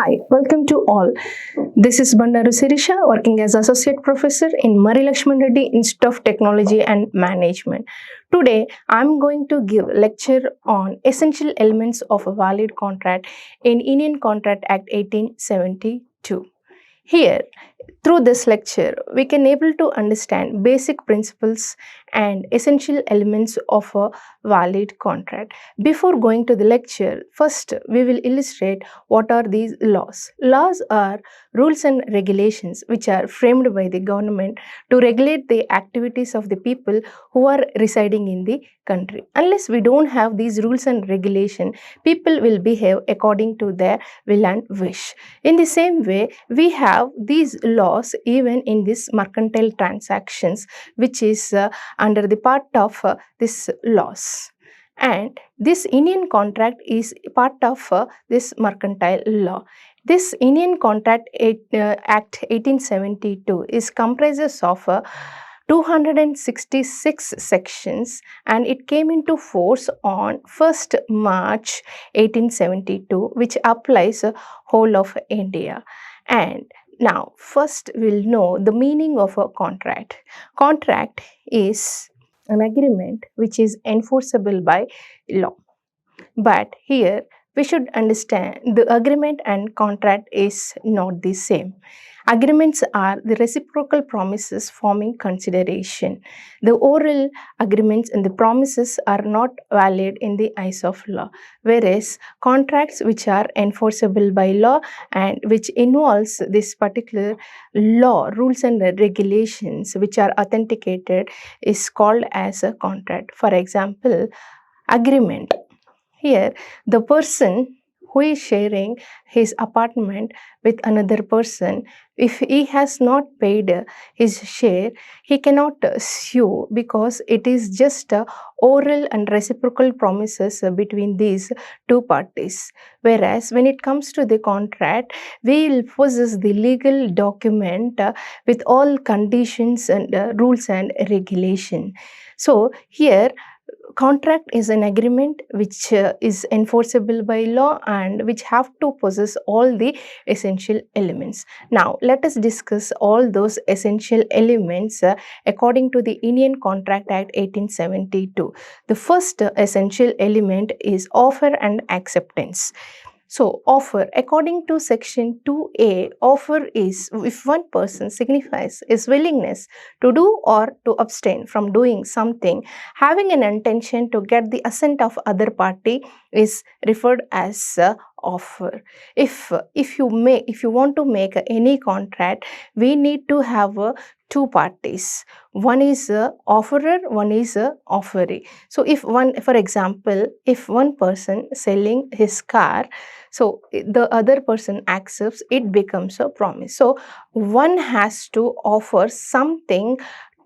Hi, welcome to all. This is SIRISHA, working as Associate Professor in Marri Laxman Reddy Institute of Technology and Management. Today, I am going to give lecture on essential elements of a valid contract in Indian Contract Act 1872. Here, through this lecture, we can able to understand basic principles and essential elements of a valid contract. Before going to the lecture, first we will illustrate what are these laws. Laws are rules and regulations which are framed by the government to regulate the activities of the people who are residing in the country. Unless we don't have these rules and regulation, people will behave according to their will and wish. In the same way, we have these laws even in this mercantile transactions, which is under the part of this laws. And this Indian contract is part of this mercantile law. This Indian Contract Act 1872 is comprises of 266 sections, and it came into force on 1st March 1872, which applies whole of India. And now first we'll know the meaning of a contract. Contract is an agreement which is enforceable by law. But here we should understand the agreement and contract is not the same. Agreements are the reciprocal promises forming consideration. The oral agreements and the promises are not valid in the eyes of law, whereas contracts which are enforceable by law and which involves this particular law, rules and regulations which are authenticated is called as a contract. For example, agreement. Here, the person who is sharing his apartment with another person, if he has not paid his share, he cannot sue because it is just oral and reciprocal promises between these two parties. Whereas when it comes to the contract, we will possess the legal document with all conditions and rules and regulation. So here, contract is an agreement which is enforceable by law and which have to possess all the essential elements. Now let us discuss all those essential elements according to the Indian Contract Act 1872. The first essential element is offer and acceptance. So, offer, according to section 2A, offer is if one person signifies his willingness to do or to abstain from doing something, having an intention to get the assent of other party is referred as offer. If you want to make any contract, we need to have two parties. One is a offerer, one is a offeree. So if one, for example, if one person selling his car, so the other person accepts, it becomes a promise. So one has to offer something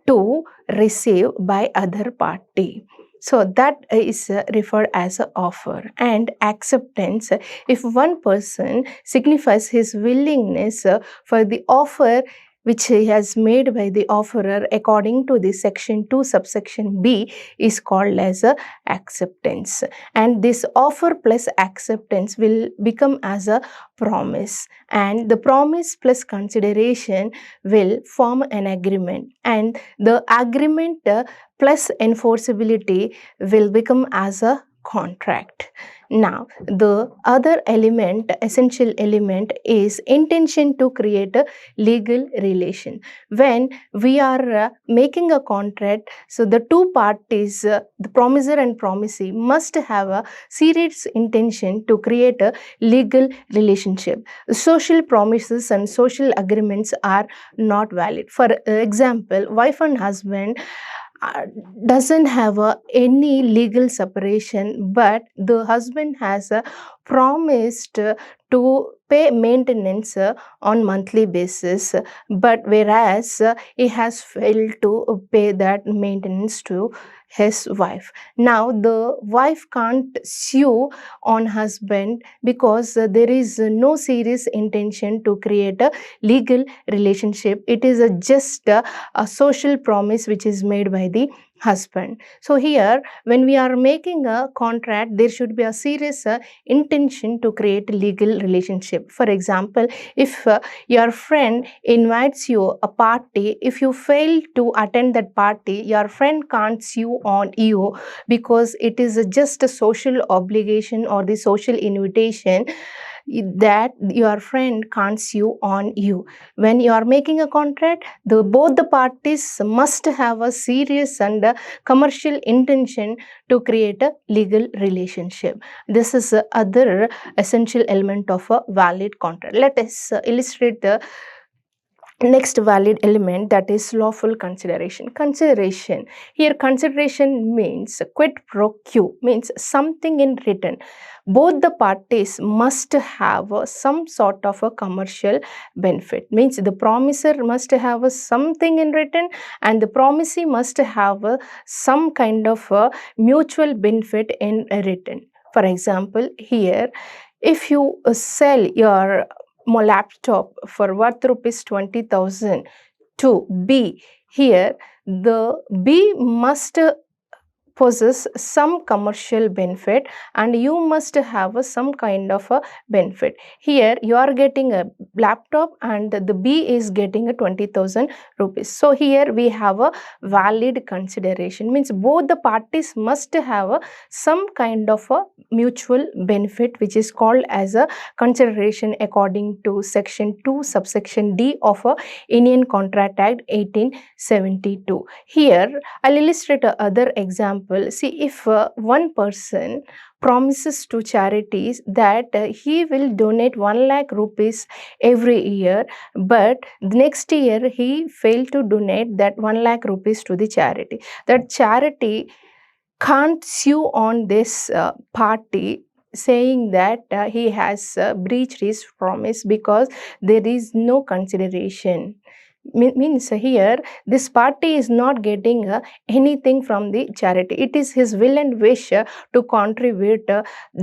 to receive by other party. So that is referred as an offer. And acceptance, if one person signifies his willingness for the offer which he has made by the offerer according to the section 2 subsection B is called as a acceptance. And this offer plus acceptance will become as a promise, and the promise plus consideration will form an agreement, and the agreement plus enforceability will become as a contract. Now, the other element, essential element, is intention to create a legal relation. When we are making a contract, so the two parties, the promiser and promisee, must have a serious intention to create a legal relationship. Social promises and social agreements are not valid. For example, wife and husband doesn't have any legal separation, but the husband has promised to pay maintenance on monthly basis, but whereas he has failed to pay that maintenance to his wife. Now the wife can't sue on husband because there is no serious intention to create a legal relationship. It is just a social promise which is made by the husband. So here, when we are making a contract, there should be a serious intention to create a legal relationship. For example, if your friend invites you a party, if you fail to attend that party, your friend can't sue on you because it is just a social obligation or the social invitation that your friend can't sue on you. When you are making a contract, both the parties must have a serious and commercial intention to create a legal relationship. This is the other essential element of a valid contract. Let us illustrate the next valid element, that is lawful consideration. Consideration. Here consideration means quid pro quo, means something in written. Both the parties must have some sort of a commercial benefit. Means the promiser must have something in written and the promisee must have some kind of a mutual benefit in written. For example, here if you sell your laptop for worth rupees 20,000 to B, here the B must possess some commercial benefit and you must have some kind of a benefit. Here you are getting a laptop and the B is getting a 20,000 rupees. So here we have a valid consideration, means both the parties must have some kind of a mutual benefit, which is called as a consideration according to section 2 subsection D of a Indian Contract Act 1872. Here I'll illustrate another example. See, if one person promises to charities that he will donate 1 lakh rupees every year, but the next year he failed to donate that 1 lakh rupees to the charity, that charity can't sue on this party saying that he has breached his promise because there is no consideration. Means here this party is not getting anything from the charity. It is his will and wish to contribute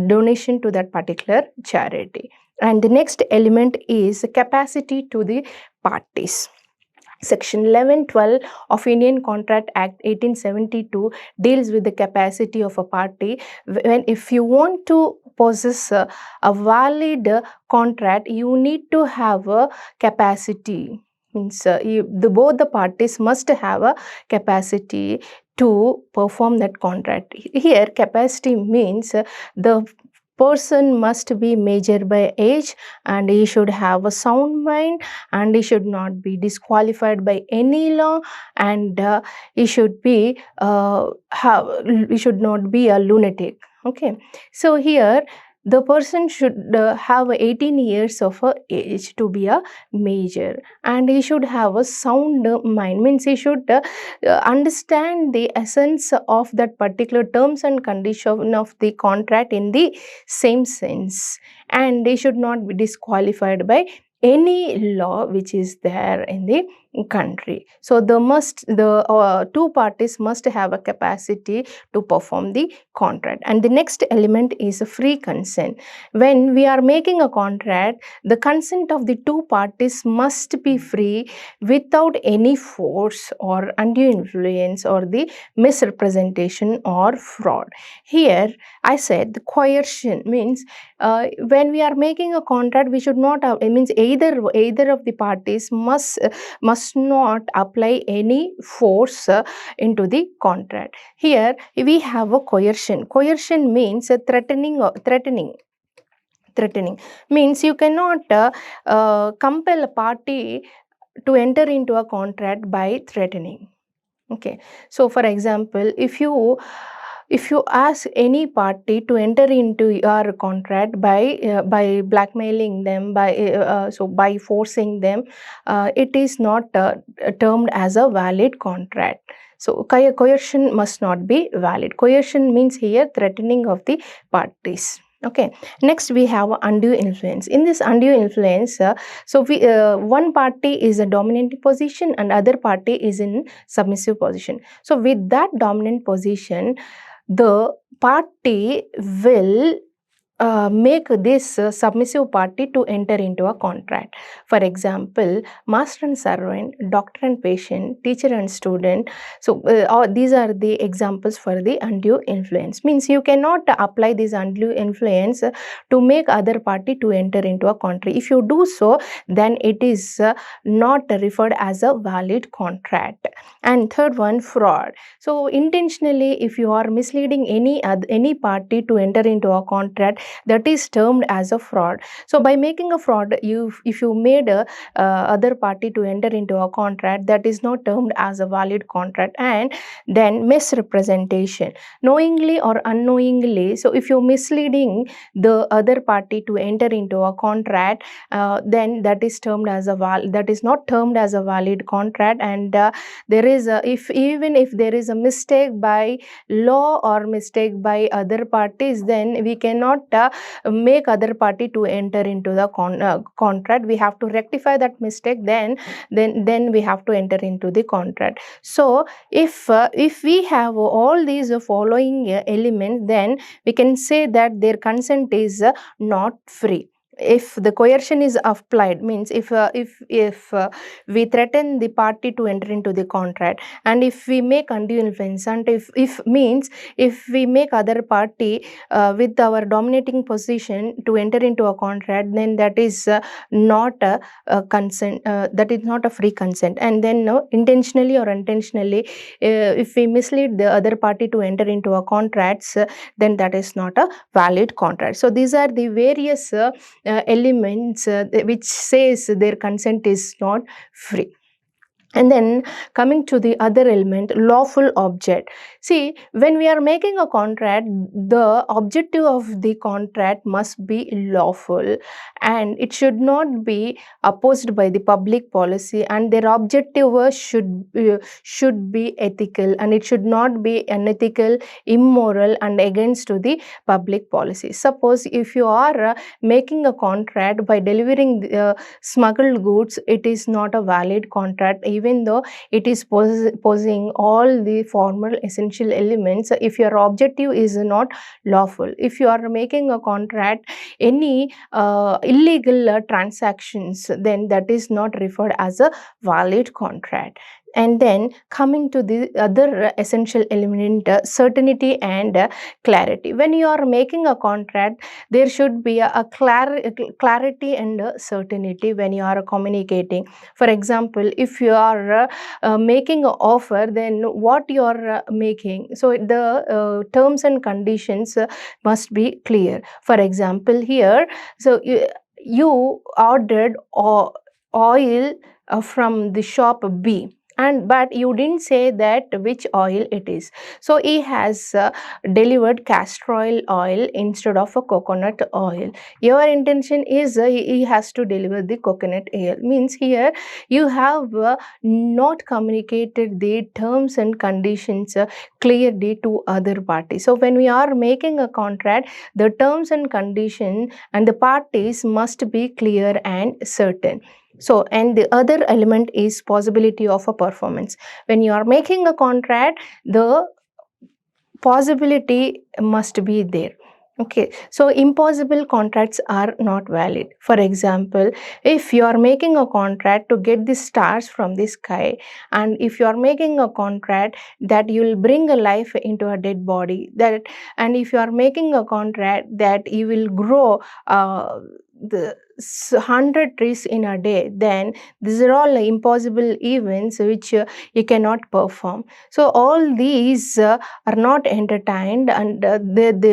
donation to that particular charity. And the next element is capacity to the parties. Section 1112 of Indian Contract Act 1872 deals with the capacity of a party. When if you want to possess a valid contract, you need to have a capacity. Means both the parties must have a capacity to perform that contract. Here capacity means the person must be measured by age and he should have a sound mind and he should not be disqualified by any law and he should be he should not be a lunatic. Okay, so here the person should have 18 years of age to be a major and he should have a sound mind, means he should understand the essence of that particular terms and condition of the contract in the same sense, and they should not be disqualified by any law which is there in the country. So the two parties must have a capacity to perform the contract. And the next element is a free consent. When we are making a contract, the consent of the two parties must be free without any force or undue influence or the misrepresentation or fraud. Here I said the coercion means when we are making a contract, we should not have, it means either of the parties must not apply any force into the contract. Here we have a coercion. Coercion means threatening means you cannot compel a party to enter into a contract by threatening. Okay, so for example, if you ask any party to enter into your contract by blackmailing them, by forcing them, it is not termed as a valid contract. So coercion must not be valid. Coercion means here threatening of the parties. Okay, next we have undue influence. In this undue influence, one party is a dominant position and other party is in submissive position. So with that dominant position, the party will make this submissive party to enter into a contract. For example, master and servant, doctor and patient, teacher and student. So these are the examples for the undue influence. Means you cannot apply this undue influence to make other party to enter into a contract. If you do so, then it is not referred as a valid contract. And third one, fraud. So intentionally, if you are misleading any party to enter into a contract, that is termed as a fraud. So by making a fraud, if you made a other party to enter into a contract, that is not termed as a valid contract. And then misrepresentation, knowingly or unknowingly. So if you're misleading the other party to enter into a contract, then that is termed as that is not termed as a valid contract. And there is if even if there is a mistake by law or mistake by other parties, then we cannot make other party to enter into the contract. We have to rectify that mistake, then we have to enter into the contract. So if we have all these following elements, then we can say that their consent is not free. If the coercion is applied, means if we threaten the party to enter into the contract, and if we make undue influence, and if we make other party with our dominating position to enter into a contract, then that is not a consent, that is not a free consent. And then no, intentionally or unintentionally, if we mislead the other party to enter into a contracts, then that is not a valid contract. So these are the various elements which says their consent is not free. And then coming to the other element, lawful object. See, when we are making a contract, the objective of the contract must be lawful, and it should not be opposed by the public policy, and their objective should be ethical, and it should not be unethical, immoral, and against to the public policy. Suppose if you are making a contract by delivering smuggled goods, it is not a valid contract, even though it is posing all the formal essential elements. If your objective is not lawful, if you are making a contract any illegal transactions, then that is not referred as a valid contract. And then coming to the other essential element, certainty and clarity. When you are making a contract, there should be a clarity and certainty when you are communicating. For example, if you are making an offer, then what you are making, so the terms and conditions must be clear. For example, here, so you ordered oil from the shop B, and but you didn't say that which oil it is. So he has delivered castor oil instead of a coconut oil. Your intention is he has to deliver the coconut oil. Means here you have not communicated the terms and conditions clearly to other parties. So when we are making a contract, the terms and condition and the parties must be clear and certain. So, and the other element is possibility of a performance. When you are making a contract, the possibility must be there. Okay, so impossible contracts are not valid. For example, if you are making a contract to get the stars from the sky, and if you are making a contract that you will bring a life into a dead body, that, and if you are making a contract that you will grow the 100 trees in a day, then these are all impossible events which you cannot perform. So all these are not entertained, and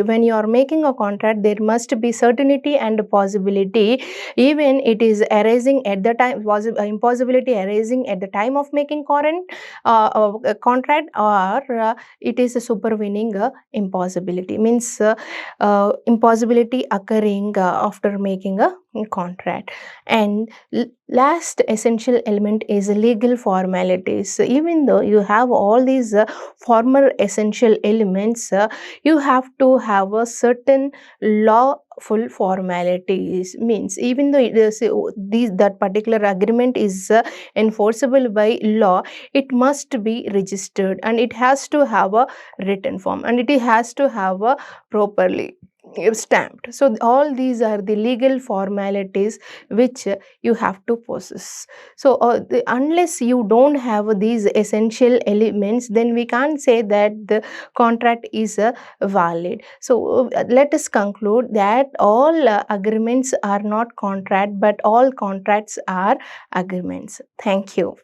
when you are making a contract, there must be certainty and possibility. Even it is arising at the time, was impossibility arising at the time of making contract, or it is a supervening impossibility. Means impossibility occurring after making a contract. And last essential element is legal formalities. So even though you have all these formal essential elements, you have to have a certain lawful formalities. Means even though it is, that particular agreement is enforceable by law, it must be registered, and it has to have a written form, and it has to have a properly stamped. So all these are the legal formalities which you have to possess. So unless you don't have these essential elements, then we can't say that the contract is valid. So let us conclude that all agreements are not contract, but all contracts are agreements. Thank you.